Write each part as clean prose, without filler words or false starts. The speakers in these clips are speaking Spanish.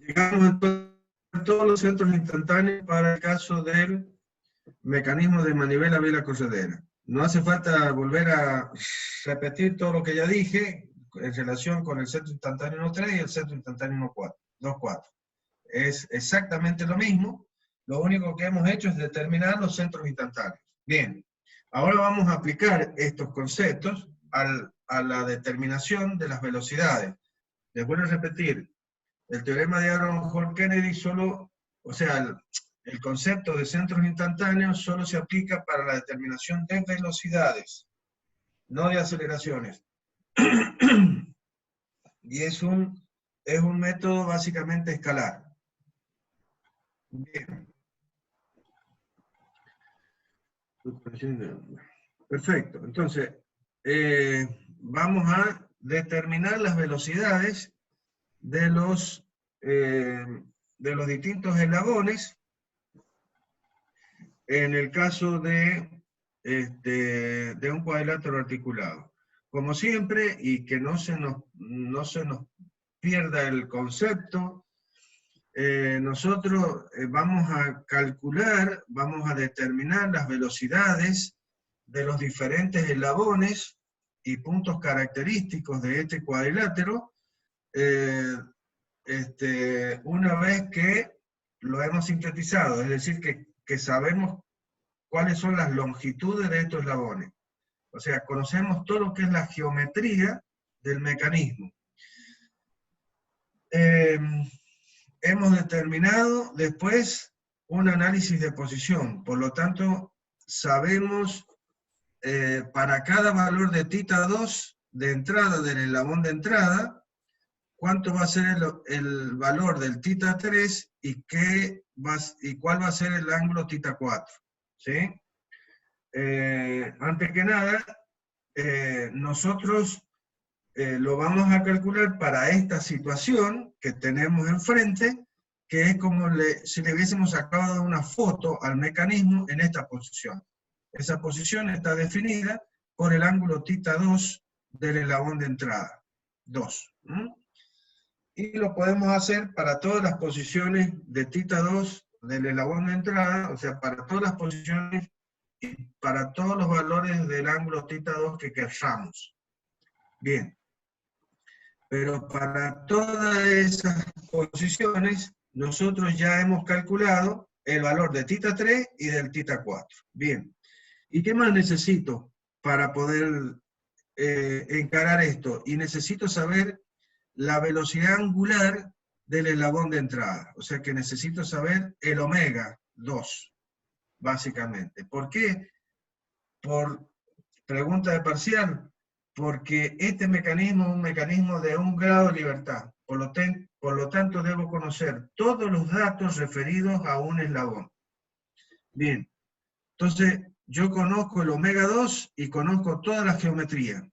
Llegamos entonces a todos los centros instantáneos para el caso del mecanismo de manivela vela corredera. No hace falta volver a repetir todo lo que ya dije en relación con el centro instantáneo 1.3 y el centro instantáneo 2.4. Es exactamente lo mismo, lo único que hemos hecho es determinar los centros instantáneos. Bien, ahora vamos a aplicar estos conceptos a la determinación de las velocidades. Les vuelvo a repetir, el teorema de Aaron Hall Kennedy solo, o sea, el concepto de centros instantáneos solo se aplica para la determinación de velocidades, no de aceleraciones. Y es un método básicamente escalar. Bien. Perfecto. Entonces, vamos a determinar las velocidades de los distintos eslabones en el caso de un cuadrilátero articulado. Como siempre, y que no se nos pierda el concepto, nosotros vamos a calcular, vamos a determinar las velocidades de los diferentes eslabones y puntos característicos de este cuadrilátero, una vez que lo hemos sintetizado, es decir, que sabemos cuáles son las longitudes de estos eslabones. O sea, conocemos todo lo que es la geometría del mecanismo. Hemos determinado después un análisis de posición, por lo tanto, sabemos para cada valor de θ2 de entrada del eslabón de entrada, cuánto va a ser el valor del θ3 y cuál va a ser el ángulo θ4. ¿Sí? Antes que nada, nosotros lo vamos a calcular para esta situación que tenemos enfrente, que es como si le hubiésemos sacado una foto al mecanismo en esta posición. Esa posición está definida por el ángulo θ2 del eslabón de entrada, 2. Y lo podemos hacer para todas las posiciones de θ2 del eslabón de entrada, o sea, para todas las posiciones y para todos los valores del ángulo θ2 que queramos. Bien. Pero para todas esas posiciones, nosotros ya hemos calculado el valor de θ3 y del θ4. Bien. ¿Y qué más necesito para poder encarar esto? Y necesito saber la velocidad angular del eslabón de entrada. O sea que necesito saber el omega 2, básicamente. ¿Por qué? Por pregunta de parcial, porque este mecanismo es un mecanismo de 1 grado de libertad. Por lo tanto, debo conocer todos los datos referidos a un eslabón. Bien, entonces yo conozco el omega 2 y conozco toda la geometría.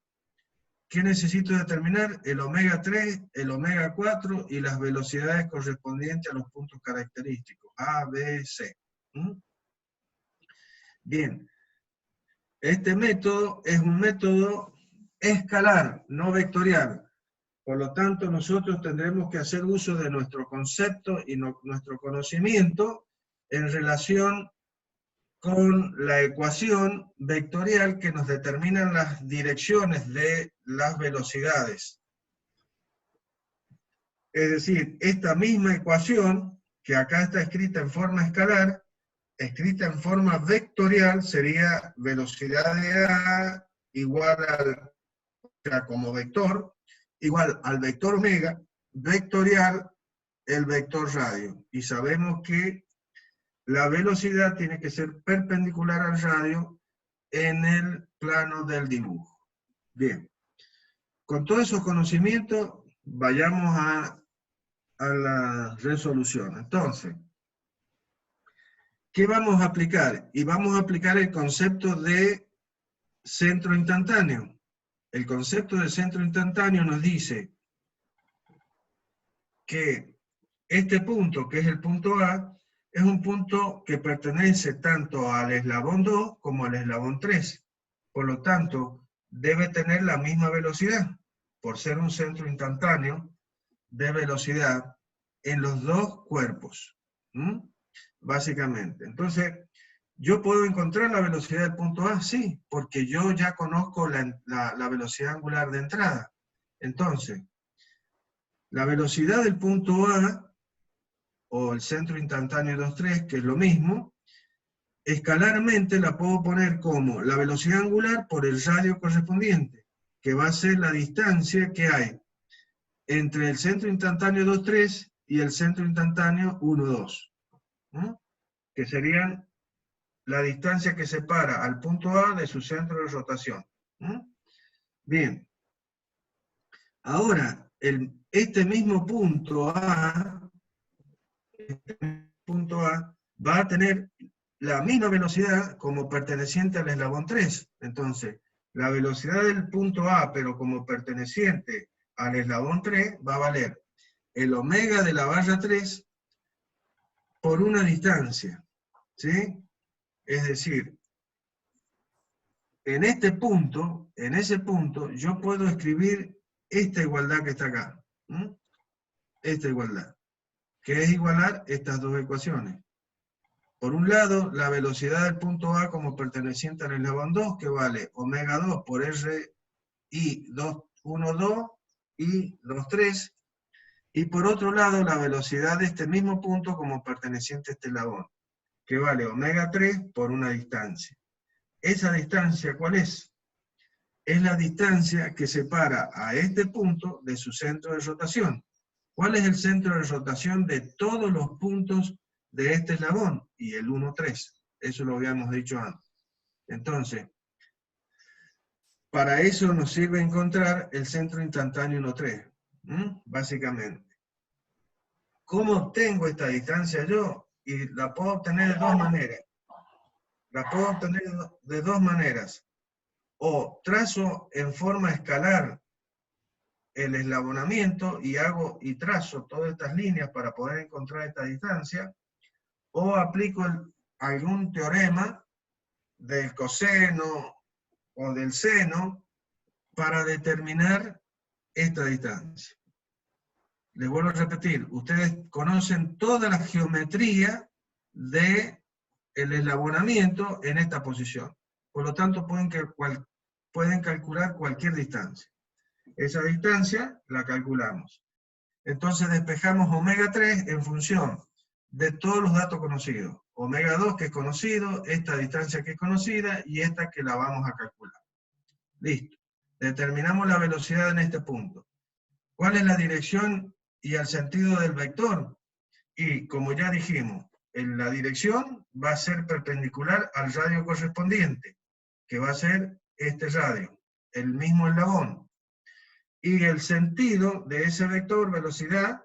¿Qué necesito determinar? El omega 3, el omega 4 y las velocidades correspondientes a los puntos característicos, A, B, C. Bien, este método es un método escalar, no vectorial. Por lo tanto, nosotros tendremos que hacer uso de nuestro concepto y nuestro conocimiento en relación con la ecuación vectorial que nos determina las direcciones de las velocidades. Es decir, esta misma ecuación, que acá está escrita en forma escalar, escrita en forma vectorial, sería velocidad de A igual o sea, como vector, igual al vector omega, vectorial el vector radio. Y sabemos que la velocidad tiene que ser perpendicular al radio en el plano del dibujo. Bien. Con todos esos conocimientos, vayamos a la resolución. Entonces, ¿qué vamos a aplicar? Y vamos a aplicar el concepto de centro instantáneo. El concepto de centro instantáneo nos dice que este punto, que es el punto A, es un punto que pertenece tanto al eslabón 2 como al eslabón 3. Por lo tanto, debe tener la misma velocidad. Por ser un centro instantáneo de velocidad, en los dos cuerpos, básicamente. Entonces, ¿yo puedo encontrar la velocidad del punto A? Sí, porque yo ya conozco la velocidad angular de entrada. Entonces, la velocidad del punto A, o el centro instantáneo 2,3, que es lo mismo, escalarmente la puedo poner como la velocidad angular por el radio correspondiente, que va a ser la distancia que hay entre el centro instantáneo 2,3 y el centro instantáneo 1,2, que serían la distancia que separa al punto A de su centro de rotación. Bien. Ahora, este mismo punto A va a tener la misma velocidad como perteneciente al eslabón 3. Entonces, la velocidad del punto A, pero como perteneciente al eslabón 3, va a valer el omega de la barra 3 por una distancia, ¿sí? Es decir, en ese punto, yo puedo escribir esta igualdad que está acá. Esta igualdad, que es igualar estas dos ecuaciones. Por un lado, la velocidad del punto A como perteneciente al eslabón 2, que vale omega 2 por R I 2,12 y 2,3. Y por otro lado, la velocidad de este mismo punto como perteneciente a este eslabón, que vale omega 3 por una distancia. ¿Esa distancia cuál es? Es la distancia que separa a este punto de su centro de rotación. ¿Cuál es el centro de rotación de todos los puntos de este eslabón? Y el 1,3. Eso lo habíamos dicho antes. Entonces, para eso nos sirve encontrar el centro instantáneo 1,3. Básicamente. ¿Cómo obtengo esta distancia yo? Y la puedo obtener de dos maneras. La puedo obtener de dos maneras. O trazo en forma escalar el eslabonamiento y trazo todas estas líneas para poder encontrar esta distancia, o aplico algún teorema del coseno o del seno para determinar esta distancia. Les vuelvo a repetir, ustedes conocen toda la geometría del eslabonamiento en esta posición. Por lo tanto, pueden calcular cualquier distancia. Esa distancia la calculamos. Entonces despejamos omega 3 en función de todos los datos conocidos. Omega 2 que es conocido, esta distancia que es conocida y esta que la vamos a calcular. Listo. Determinamos la velocidad en este punto. ¿Cuál es la dirección y el sentido del vector? Y como ya dijimos, la dirección va a ser perpendicular al radio correspondiente, que va a ser este radio, el mismo eslabón. Y el sentido de ese vector, velocidad,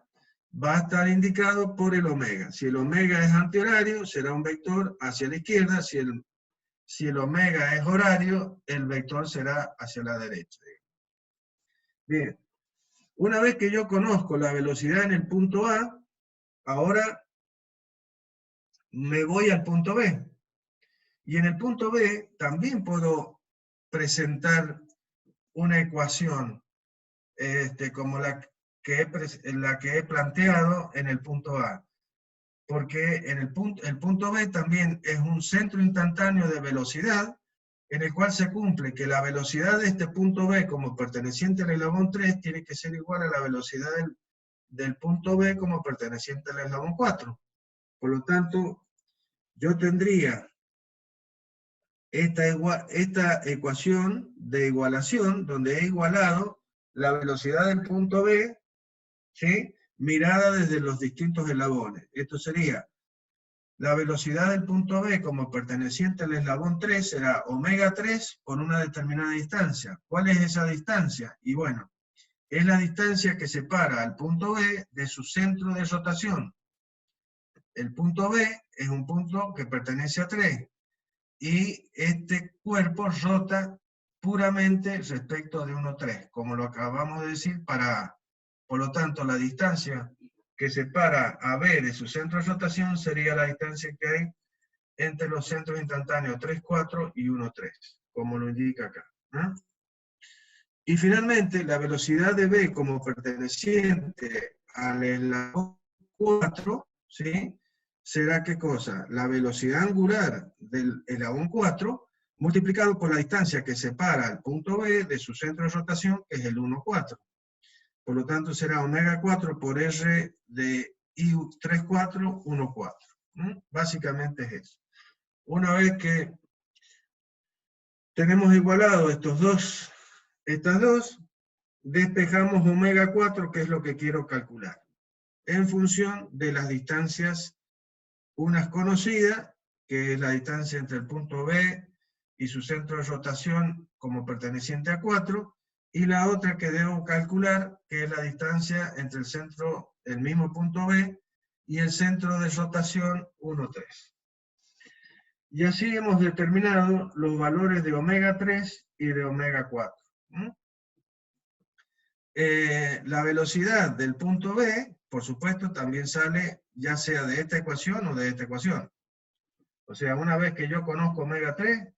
va a estar indicado por el omega. Si el omega es antihorario, será un vector hacia la izquierda. Si el omega es horario, el vector será hacia la derecha. Bien, una vez que yo conozco la velocidad en el punto A, ahora me voy al punto B. Y en el punto B también puedo presentar una ecuación como la que he planteado en el punto A. Porque en el punto B también es un centro instantáneo de velocidad, en el cual se cumple que la velocidad de este punto B como perteneciente al eslabón 3 tiene que ser igual a la velocidad del punto B como perteneciente al eslabón 4. Por lo tanto, yo tendría esta ecuación de igualación, donde he igualado la velocidad del punto B, ¿sí?, mirada desde los distintos eslabones. Esto sería la velocidad del punto B como perteneciente al eslabón 3 será omega 3 por una determinada distancia. ¿Cuál es esa distancia? Y bueno, es la distancia que separa al punto B de su centro de rotación. El punto B es un punto que pertenece a 3 y este cuerpo rota puramente respecto de 1,3, como lo acabamos de decir para A. Por lo tanto, la distancia que separa a B de su centro de rotación sería la distancia que hay entre los centros instantáneos 3,4 y 1,3, como lo indica acá. Y finalmente, la velocidad de B como perteneciente al eslabón 4, ¿sí? Será ¿qué cosa? La velocidad angular del eslabón 4 multiplicado por la distancia que separa el punto B de su centro de rotación, que es el 1, 4. Por lo tanto, será omega 4 por R de I3, 4, 1, 4. Básicamente es eso. Una vez que tenemos igualado estas dos, despejamos omega 4, que es lo que quiero calcular, en función de las distancias, unas conocidas, que es la distancia entre el punto B y su centro de rotación como perteneciente a 4, y la otra que debo calcular, que es la distancia entre el centro, el mismo punto B, y el centro de rotación 1, 3. Y así hemos determinado los valores de omega 3 y de omega 4. La velocidad del punto B, por supuesto, también sale ya sea de esta ecuación o de esta ecuación. O sea, una vez que yo conozco omega 3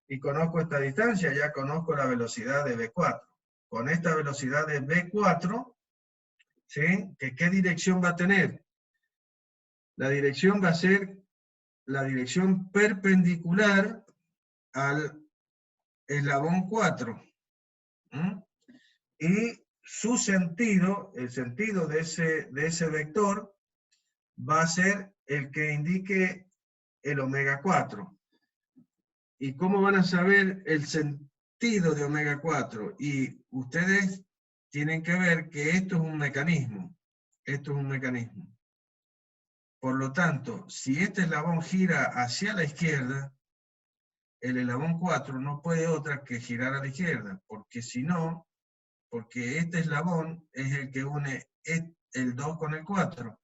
y conozco esta distancia, ya conozco la velocidad de B4. Con esta velocidad de B4, ¿sí? ¿Qué dirección va a tener? La dirección va a ser la dirección perpendicular al eslabón 4. Y su sentido, el sentido de ese vector, va a ser el que indique el omega 4. ¿Y cómo van a saber el sentido de omega 4? Y ustedes tienen que ver que esto es un mecanismo. Esto es un mecanismo. Por lo tanto, si este eslabón gira hacia la izquierda, el eslabón 4 no puede otra que girar a la izquierda, porque si no, porque este eslabón es el que une el 2 con el 4.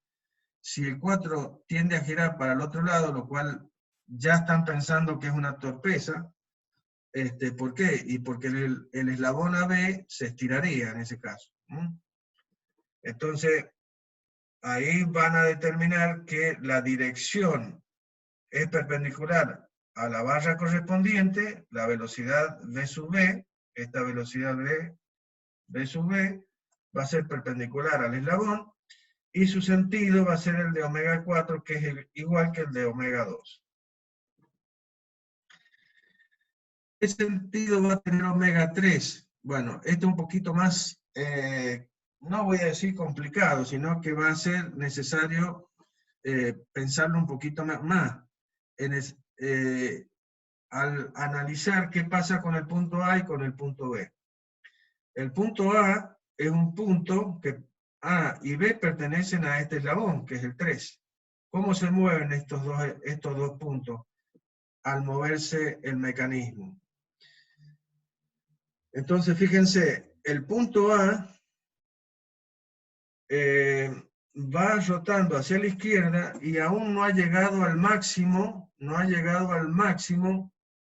Si el 4 tiende a girar para el otro lado, lo cual ya están pensando que es una torpeza, ¿por qué? Y porque el eslabón AB se estiraría en ese caso. Entonces, ahí van a determinar que la dirección es perpendicular a la barra correspondiente, la velocidad V sub B, esta velocidad V sub B, va a ser perpendicular al eslabón, y su sentido va a ser el de omega 4, que es igual que el de omega 2. ¿Qué sentido va a tener omega 3? Bueno, esto es un poquito más, no voy a decir complicado, sino que va a ser necesario pensarlo un poquito más. Al analizar qué pasa con el punto A y con el punto B. El punto A es un punto que A y B pertenecen a este eslabón, que es el 3. ¿Cómo se mueven estos dos puntos al moverse el mecanismo? Entonces, fíjense, el punto A va rotando hacia la izquierda y aún no ha llegado al máximo,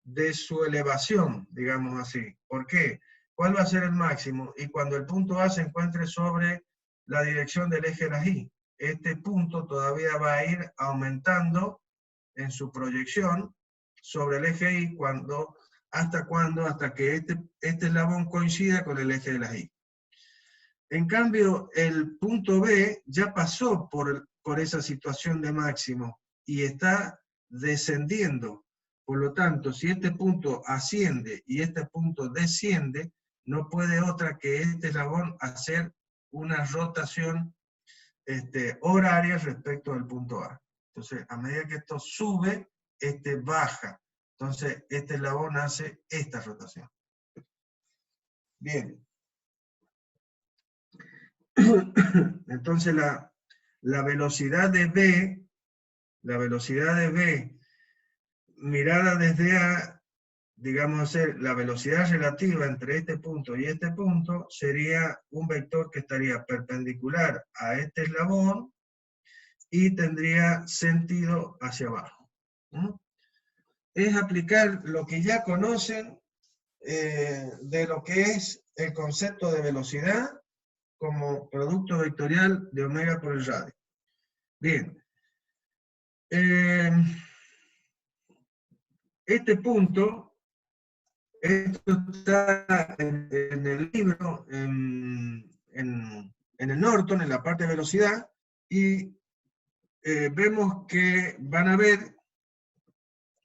de su elevación, digamos así. ¿Por qué? ¿Cuál va a ser el máximo? Y cuando el punto A se encuentre sobre la dirección del eje de las Y, este punto todavía va a ir aumentando en su proyección sobre el eje Y, hasta que este eslabón coincida con el eje de las Y. En cambio, el punto B ya pasó por esa situación de máximo y está descendiendo. Por lo tanto, si este punto asciende y este punto desciende, no puede otra que este eslabón hacer una rotación horaria respecto al punto A. Entonces, a medida que esto sube, este baja. Entonces, este eslabón hace esta rotación. Bien. Entonces, la velocidad de B, mirada desde A, digamos, la velocidad relativa entre este punto y este punto, sería un vector que estaría perpendicular a este eslabón y tendría sentido hacia abajo. Es aplicar lo que ya conocen de lo que es el concepto de velocidad como producto vectorial de omega por el radio. Bien. Este punto, esto está en el libro, en el Norton, en la parte de velocidad, y vemos que van a ver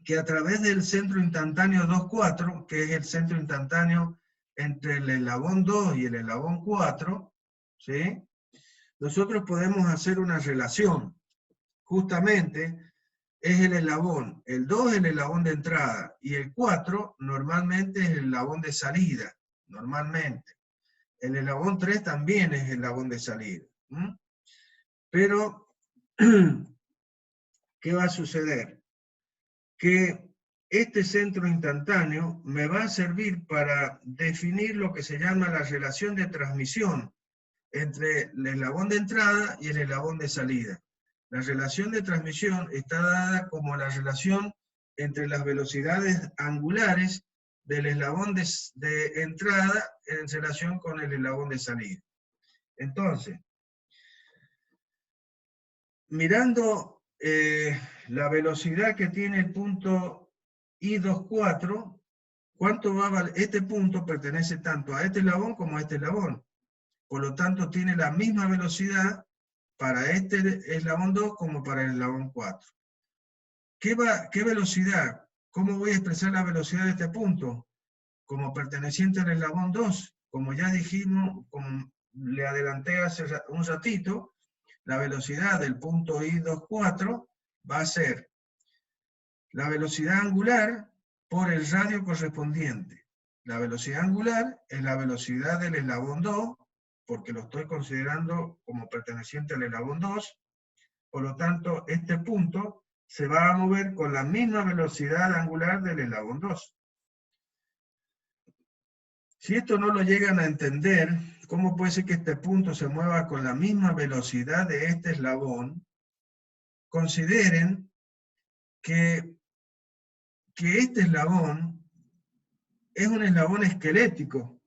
que a través del centro instantáneo 2,4, que es el centro instantáneo entre el eslabón 2 y el eslabón 4, ¿sí? Nosotros podemos hacer una relación. Justamente es el eslabón, el 2 es el eslabón de entrada, y el 4 normalmente es el eslabón de salida, normalmente. El eslabón 3 también es el eslabón de salida. Pero, ¿qué va a suceder? Que este centro instantáneo me va a servir para definir lo que se llama la relación de transmisión entre el eslabón de entrada y el eslabón de salida. La relación de transmisión está dada como la relación entre las velocidades angulares del eslabón de entrada en relación con el eslabón de salida. Entonces, mirando la velocidad que tiene el punto I24, ¿cuánto va a valer? Este punto pertenece tanto a este eslabón como a este eslabón. Por lo tanto, tiene la misma velocidad para este eslabón 2 como para el eslabón 4. ¿Qué velocidad? ¿Cómo voy a expresar la velocidad de este punto? Como perteneciente al eslabón 2. Como ya dijimos, como le adelanté hace un ratito, la velocidad del punto I24 va a ser la velocidad angular por el radio correspondiente. La velocidad angular es la velocidad del eslabón 2, porque lo estoy considerando como perteneciente al eslabón 2, por lo tanto, este punto se va a mover con la misma velocidad angular del eslabón 2. Si esto no lo llegan a entender, ¿cómo puede ser que este punto se mueva con la misma velocidad de este eslabón? Consideren que este eslabón es un eslabón esquelético.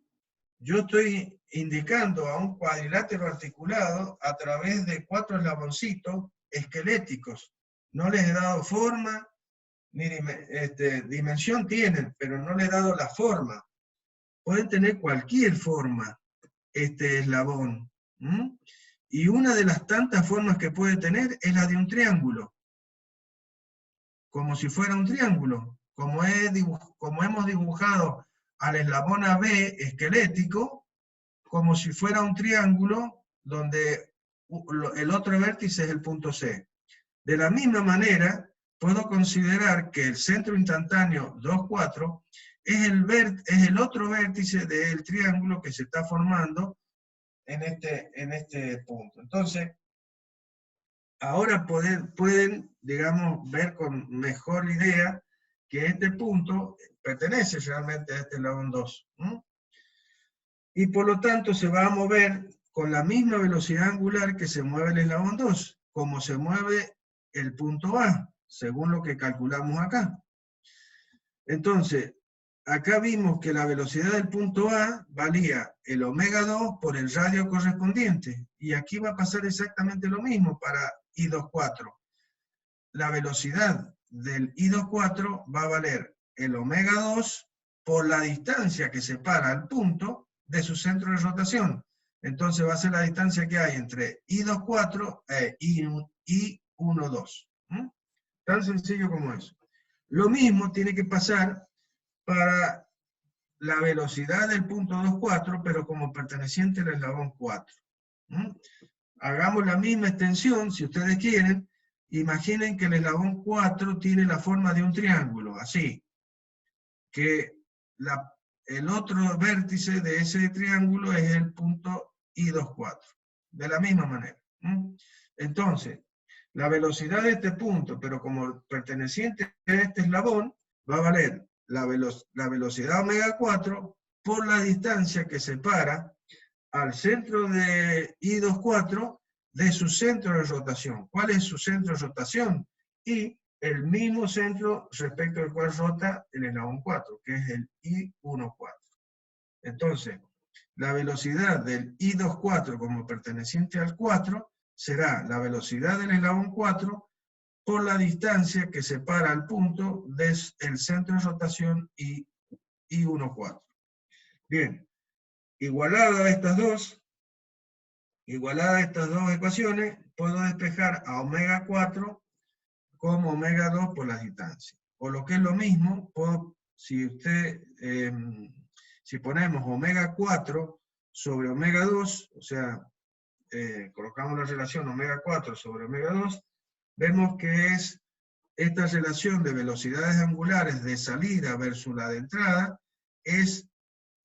Yo estoy indicando a un cuadrilátero articulado a través de 4 eslaboncitos esqueléticos. No les he dado forma, ni dimensión tienen, pero no le he dado la forma. Pueden tener cualquier forma este eslabón. Y una de las tantas formas que puede tener es la de un triángulo. Como si fuera un triángulo. Como hemos dibujado al eslabón AB esquelético, como si fuera un triángulo donde el otro vértice es el punto C. De la misma manera, puedo considerar que el centro instantáneo 2,4 es el otro vértice del triángulo que se está formando en este punto. Entonces, ahora pueden, digamos, ver con mejor idea que este punto pertenece realmente a este eslabón 2. Y por lo tanto se va a mover con la misma velocidad angular que se mueve el eslabón 2, como se mueve el punto A, según lo que calculamos acá. Entonces, acá vimos que la velocidad del punto A valía el omega 2 por el radio correspondiente. Y aquí va a pasar exactamente lo mismo para I24. La velocidad del I24 va a valer el omega 2 por la distancia que separa al punto de su centro de rotación. Entonces va a ser la distancia que hay entre I24 e I12. Tan sencillo como eso. Lo mismo tiene que pasar para la velocidad del punto 2,4, pero como perteneciente al eslabón 4. Hagamos la misma extensión, si ustedes quieren. Imaginen que el eslabón 4 tiene la forma de un triángulo, así. Que el otro vértice de ese triángulo es el punto I24. De la misma manera. Entonces, la velocidad de este punto, pero como perteneciente a este eslabón, va a valer la velocidad omega 4 por la distancia que separa al centro de I24 de su centro de rotación. ¿Cuál es su centro de rotación? Y el mismo centro respecto al cual rota el eslabón 4, que es el I14. Entonces, la velocidad del I24 como perteneciente al 4 será la velocidad del eslabón 4 por la distancia que separa al punto del centro de rotación I14. Bien, igualada a estas dos, Igualadas estas dos ecuaciones, puedo despejar a omega 4 como omega 2 por la distancia. O lo que es lo mismo, si ponemos omega 4 sobre omega 2, o sea, colocamos la relación omega 4 sobre omega 2, vemos que es esta relación de velocidades angulares de salida versus la de entrada, es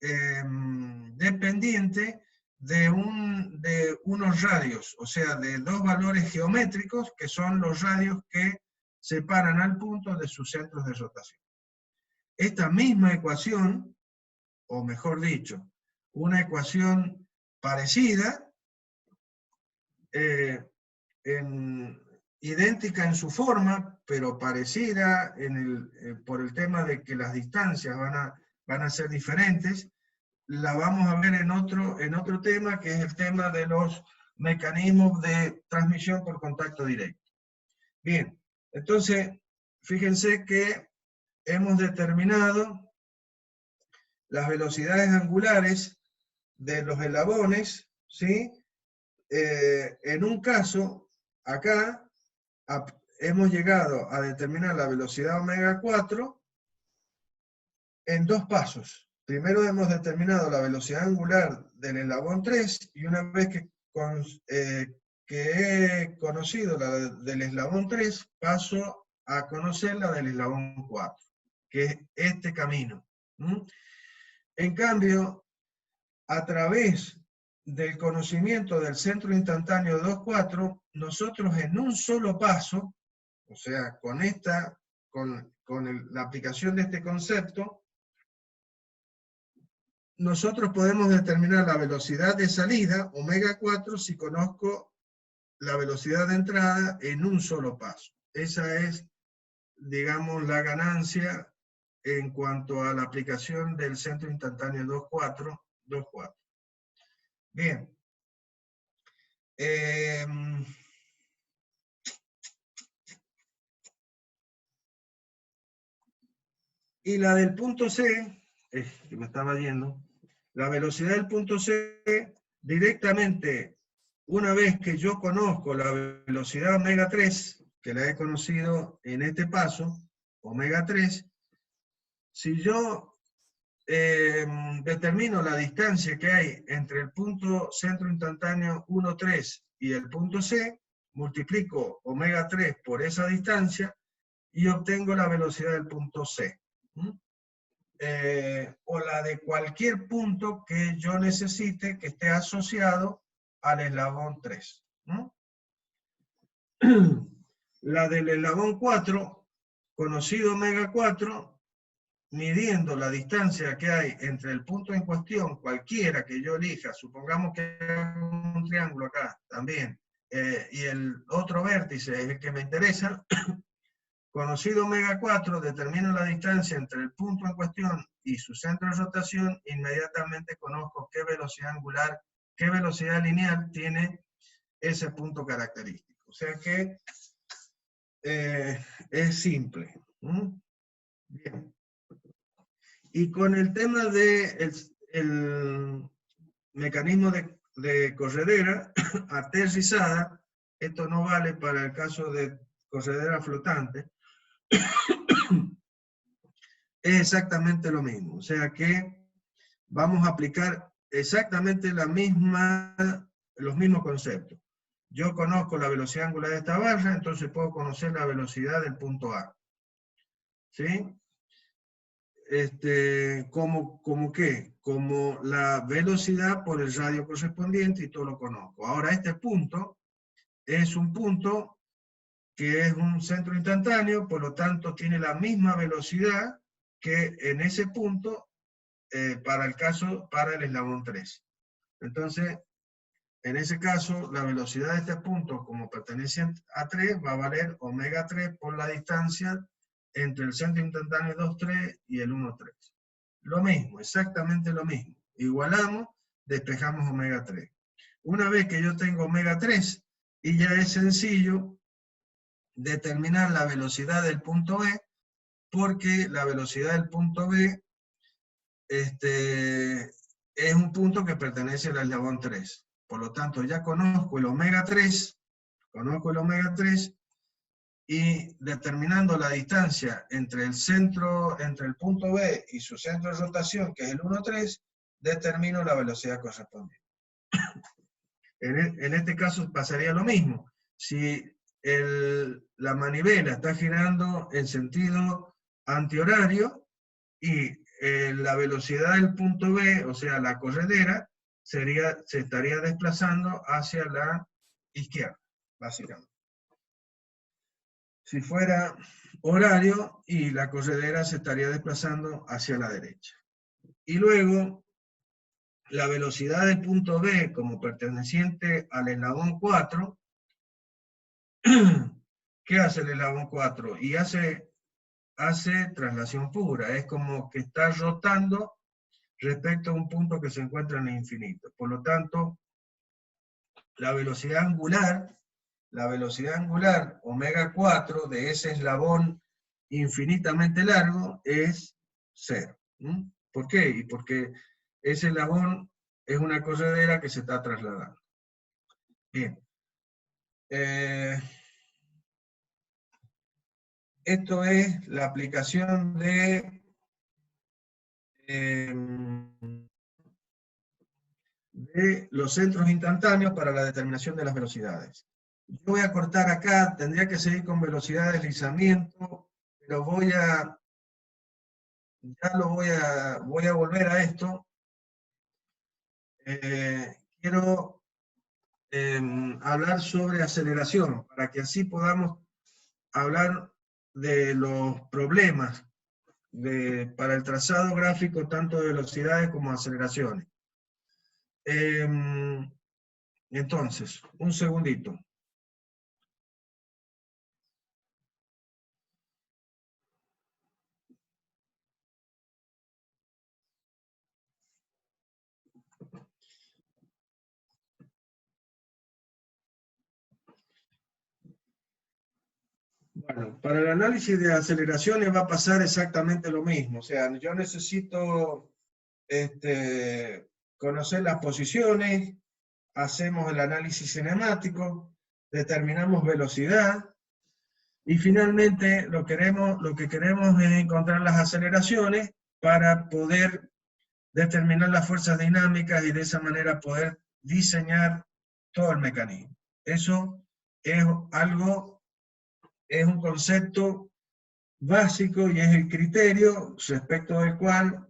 dependiente de unos radios, o sea, de dos valores geométricos que son los radios que separan al punto de sus centros de rotación. Esta misma ecuación, o mejor dicho, una ecuación parecida, idéntica en su forma, pero parecida por el tema de que las distancias van a ser diferentes, la vamos a ver en otro tema, que es el tema de los mecanismos de transmisión por contacto directo. Bien, entonces, fíjense que hemos determinado las velocidades angulares de los eslabones, ¿sí? En un caso, acá, hemos llegado a determinar la velocidad omega 4 en dos pasos. Primero hemos determinado la velocidad angular del eslabón 3, y una vez que he conocido la del eslabón 3, paso a conocer la del eslabón 4, que es este camino. En cambio, a través del conocimiento del centro instantáneo 2,4, nosotros en un solo paso, o sea, con la aplicación de este concepto, nosotros podemos determinar la velocidad de salida, omega 4, si conozco la velocidad de entrada en un solo paso. Esa es, digamos, la ganancia en cuanto a la aplicación del centro instantáneo 2,4. Bien. Y la del punto C, que me estaba yendo, la velocidad del punto C, directamente, una vez que yo conozco la velocidad omega 3, que la he conocido en este paso, omega 3, si yo determino la distancia que hay entre el punto centro instantáneo 1,3 y el punto C, multiplico omega 3 por esa distancia y obtengo la velocidad del punto C. O la de cualquier punto que yo necesite que esté asociado al eslabón 3. La del eslabón 4, conocido omega 4, midiendo la distancia que hay entre el punto en cuestión, cualquiera que yo elija, supongamos que hay un triángulo acá también, y el otro vértice es el que me interesa, conocido omega 4, determino la distancia entre el punto en cuestión y su centro de rotación, inmediatamente conozco qué velocidad angular, qué velocidad lineal tiene ese punto característico. O sea que es simple. Bien. Y con el tema del el mecanismo de corredera aterrizada, esto no vale para el caso de corredera flotante, es exactamente lo mismo. O sea que vamos a aplicar exactamente los mismos conceptos. Yo conozco la velocidad angular de esta barra, entonces puedo conocer la velocidad del punto A. ¿Sí? ¿Cómo qué? Como la velocidad por el radio correspondiente, y todo lo conozco. Ahora, este punto es un punto que es un centro instantáneo, por lo tanto tiene la misma velocidad que en ese punto para el eslabón 3. Entonces, en ese caso, la velocidad de este punto, como pertenece a 3, va a valer omega 3 por la distancia entre el centro instantáneo 2,3 y el 1,3. Lo mismo, exactamente lo mismo. Igualamos, despejamos omega 3. Una vez que yo tengo omega 3, y ya es sencillo determinar la velocidad del punto B, porque la velocidad del punto B es un punto que pertenece al eslabón 3. Por lo tanto, ya conozco el omega 3, y determinando la distancia entre el centro, entre el punto B y su centro de rotación, que es el 1,3, determino la velocidad correspondiente. En este caso pasaría lo mismo. Si la manivela está girando en sentido antihorario y la velocidad del punto B, o sea, la corredera, se estaría desplazando hacia la izquierda, básicamente. Si fuera horario, y la corredera se estaría desplazando hacia la derecha. Y luego, la velocidad del punto B como perteneciente al eslabón 4, ¿qué hace el eslabón 4? Y hace traslación pura, es como que está rotando respecto a un punto que se encuentra en el infinito. Por lo tanto, la velocidad angular, omega 4, de ese eslabón infinitamente largo, es 0. ¿Por qué? Y porque ese eslabón es una corredera que se está trasladando. Bien. Esto es la aplicación de los centros instantáneos para la determinación de las velocidades. Yo voy a cortar acá, tendría que seguir con velocidad de deslizamiento, pero voy a volver a esto. Quiero hablar sobre aceleración, para que así podamos hablar de los problemas para el trazado gráfico, tanto de velocidades como aceleraciones. Entonces, un segundito. Bueno, para el análisis de aceleraciones va a pasar exactamente lo mismo. O sea, yo necesito conocer las posiciones, hacemos el análisis cinemático, determinamos velocidad, y finalmente lo que queremos es encontrar las aceleraciones para poder determinar las fuerzas dinámicas y de esa manera poder diseñar todo el mecanismo. Eso es un concepto básico y es el criterio respecto del cual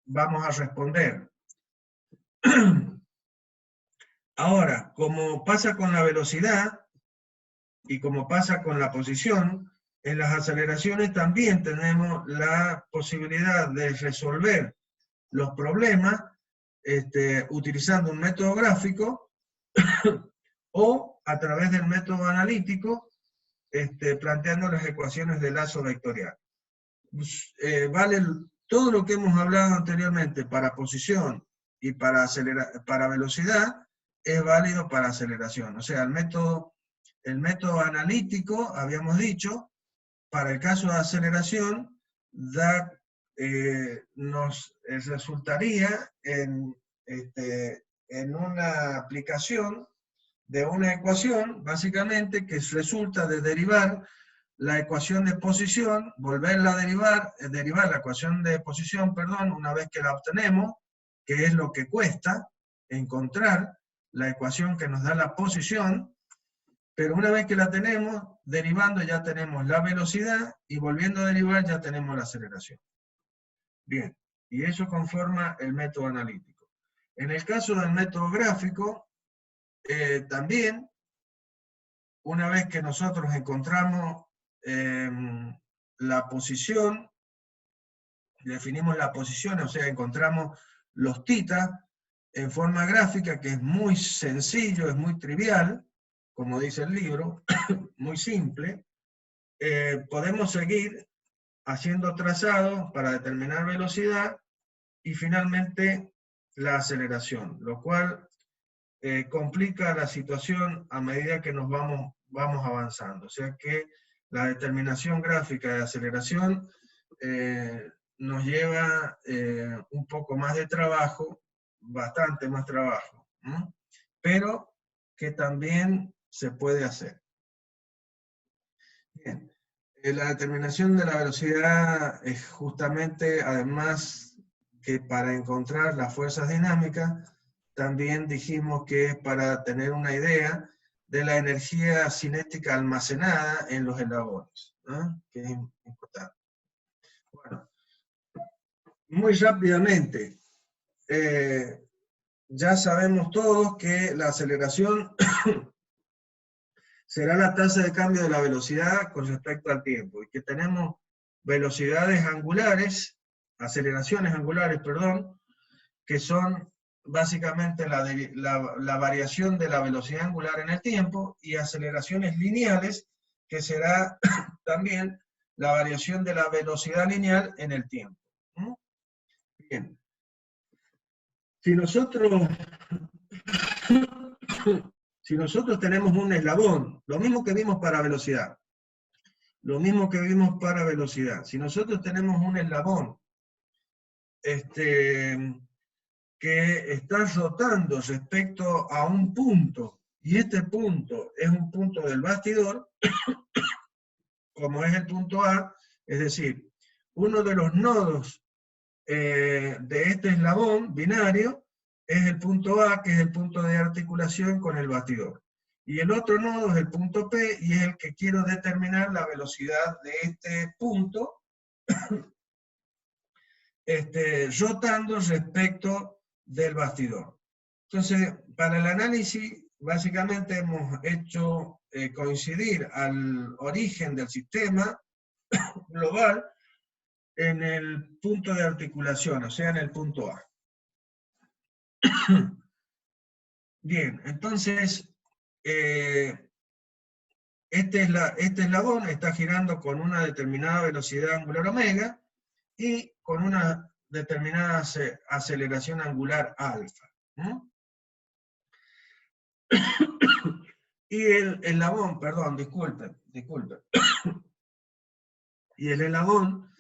vamos a responder. Ahora, como pasa con la velocidad y como pasa con la posición, en las aceleraciones también tenemos la posibilidad de resolver los problemas utilizando un método gráfico o a través del método analítico, planteando las ecuaciones de lazo vectorial. Vale todo lo que hemos hablado anteriormente para posición y para velocidad, es válido para aceleración. O sea, el método analítico, habíamos dicho, para el caso de aceleración, nos resultaría en una aplicación de una ecuación, básicamente, que resulta de derivar la ecuación de posición, volverla a derivar la ecuación de posición, perdón, una vez que la obtenemos, que es lo que cuesta encontrar la ecuación que nos da la posición, pero una vez que la tenemos, derivando ya tenemos la velocidad, y volviendo a derivar ya tenemos la aceleración. Bien, y eso conforma el método analítico. En el caso del método gráfico, también, una vez que nosotros encontramos la posición, definimos la posición, o sea, encontramos los θ en forma gráfica, que es muy sencillo, es muy trivial, como dice el libro, muy simple, podemos seguir haciendo trazados para determinar velocidad y finalmente la aceleración, lo cual complica la situación a medida que nos vamos avanzando. O sea que la determinación gráfica de aceleración nos lleva un poco más de trabajo, bastante más trabajo, ¿no? Pero que también se puede hacer. Bien. La determinación de la velocidad es justamente, además que para encontrar las fuerzas dinámicas, también dijimos que es para tener una idea de la energía cinética almacenada en los eslabones, ¿no? Que es importante. Bueno, muy rápidamente, ya sabemos todos que la aceleración será la tasa de cambio de la velocidad con respecto al tiempo, y que tenemos velocidades angulares, aceleraciones angulares, perdón, que son básicamente la variación de la velocidad angular en el tiempo, y aceleraciones lineales, que será también la variación de la velocidad lineal en el tiempo. Bien. Si nosotros tenemos un eslabón, lo mismo que vimos para velocidad, si nosotros tenemos un eslabón que está rotando respecto a un punto, y este punto es un punto del bastidor, como es el punto A, es decir, uno de los nodos de este eslabón binario es el punto A, que es el punto de articulación con el bastidor. Y el otro nodo es el punto P, y es el que quiero determinar la velocidad de este punto, rotando respecto del bastidor. Entonces, para el análisis, básicamente hemos hecho coincidir al origen del sistema global en el punto de articulación, o sea, en el punto A. Bien, entonces, este eslabón está girando con una determinada velocidad angular omega y con una determinada aceleración angular alfa. Y el eslabón, perdón, disculpen. Y el eslabón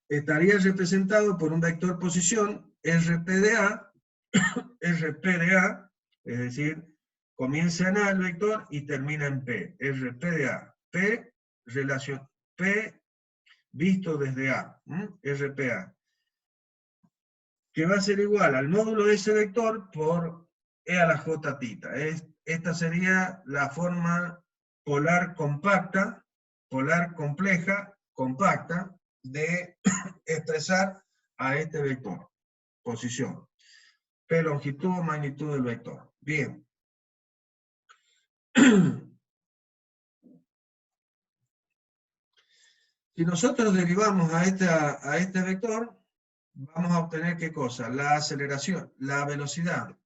estaría representado por un vector posición RPDA, es decir, comienza en A el vector y termina en P, RPDA. P visto desde A, RPA, que va a ser igual al módulo de ese vector por E a la J tita. Esta sería la forma polar compacta, polar compleja, compacta, de expresar a este vector, posición. P longitud, magnitud del vector. Bien. Si nosotros derivamos a este vector, vamos a obtener ¿qué cosa? La aceleración, la velocidad,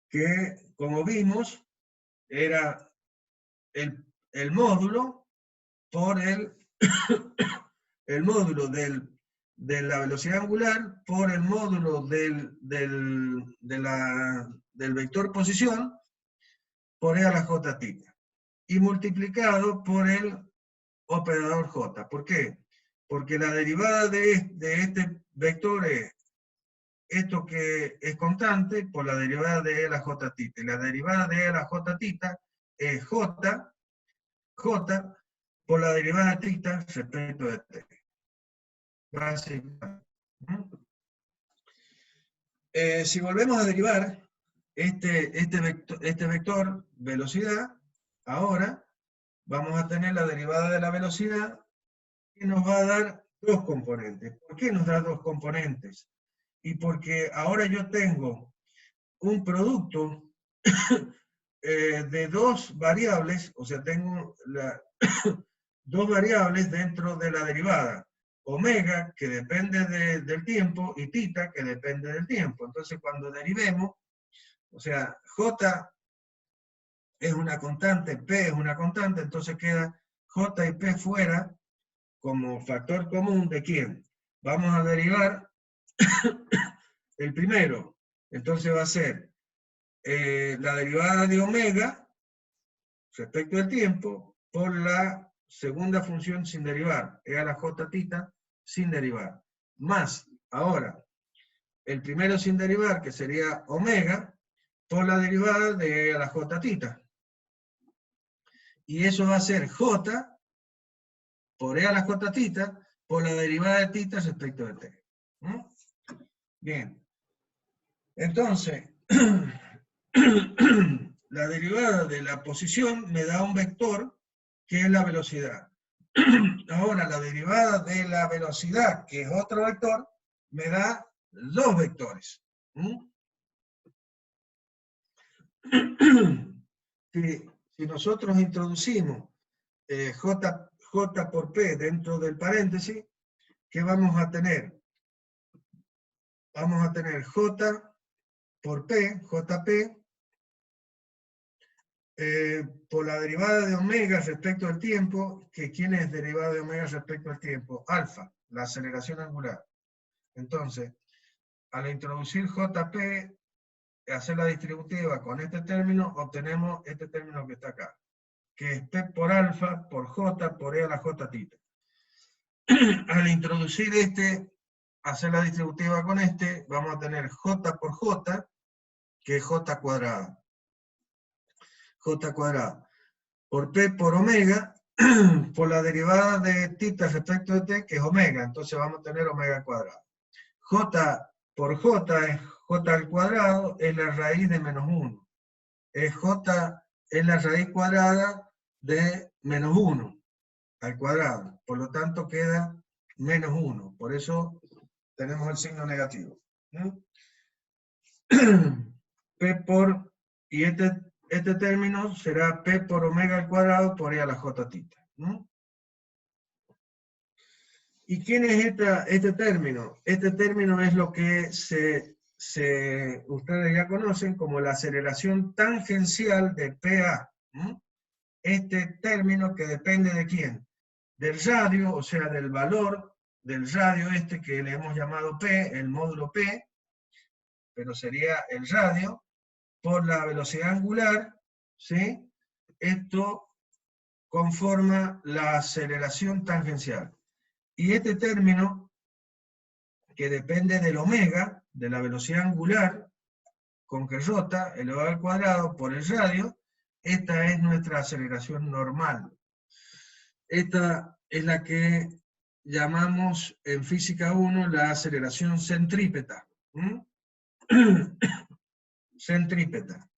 que como vimos era el módulo por el módulo de la velocidad angular por el módulo del vector posición por E a la J tita, y multiplicado por el operador J. ¿Por qué? Porque la derivada de este vector es esto que es constante por la derivada de E a la J tita. Y la derivada de E a la J tita es J por la derivada de tita respecto de t. Básicamente. Si volvemos a derivar este vector velocidad, ahora vamos a tener la derivada de la velocidad, que nos va a dar dos componentes. ¿Por qué nos da dos componentes? Y porque ahora yo tengo un producto de dos variables, o sea, tengo dos variables dentro de la derivada. Omega, que depende del tiempo, y tita, que depende del tiempo. Entonces, cuando derivemos, o sea, J es una constante, P es una constante, entonces queda J y P fuera como factor común ¿de quién? Vamos a derivar el primero. Entonces va a ser la derivada de omega respecto al tiempo por la segunda función sin derivar, E a la J tita sin derivar. Más, ahora, el primero sin derivar, que sería omega, por la derivada de E a la j tita. Y eso va a ser j por E a la j tita, por la derivada de tita respecto de t. Bien. Entonces, la derivada de la posición me da un vector que es la velocidad. Ahora, la derivada de la velocidad, que es otro vector, me da dos vectores. Si nosotros introducimos J por P dentro del paréntesis, ¿qué vamos a tener? Vamos a tener J por P, JP, por la derivada de omega respecto al tiempo, que ¿quién es derivada de omega respecto al tiempo? Alfa, la aceleración angular. Entonces, al introducir JP, hacer la distributiva con este término, obtenemos este término que está acá, que es P por alfa por J por E a la J tita. Al introducir hacer la distributiva con vamos a tener J por J, que es J cuadrada. J cuadrada. Por P por omega, por la derivada de tita respecto de t, que es omega. Entonces vamos a tener omega cuadrado. J por J es J al cuadrado, es la raíz de menos 1. J es la raíz cuadrada de menos 1 al cuadrado. Por lo tanto queda menos 1. Por eso tenemos el signo negativo. P por, y este término será P por omega al cuadrado por E a la J tita. ¿Y quién es este término? Este término es lo que ustedes ya conocen como la aceleración tangencial de PA. Este término que depende de quién? Del radio, o sea, del valor del radio que le hemos llamado P, el módulo P, pero sería el radio, por la velocidad angular, ¿sí? Esto conforma la aceleración tangencial. Y este término, que depende del omega, de la velocidad angular, con que rota, elevado al cuadrado por el radio, esta es nuestra aceleración normal. Esta es la que llamamos en física 1 la aceleración centrípeta. Centrípeta.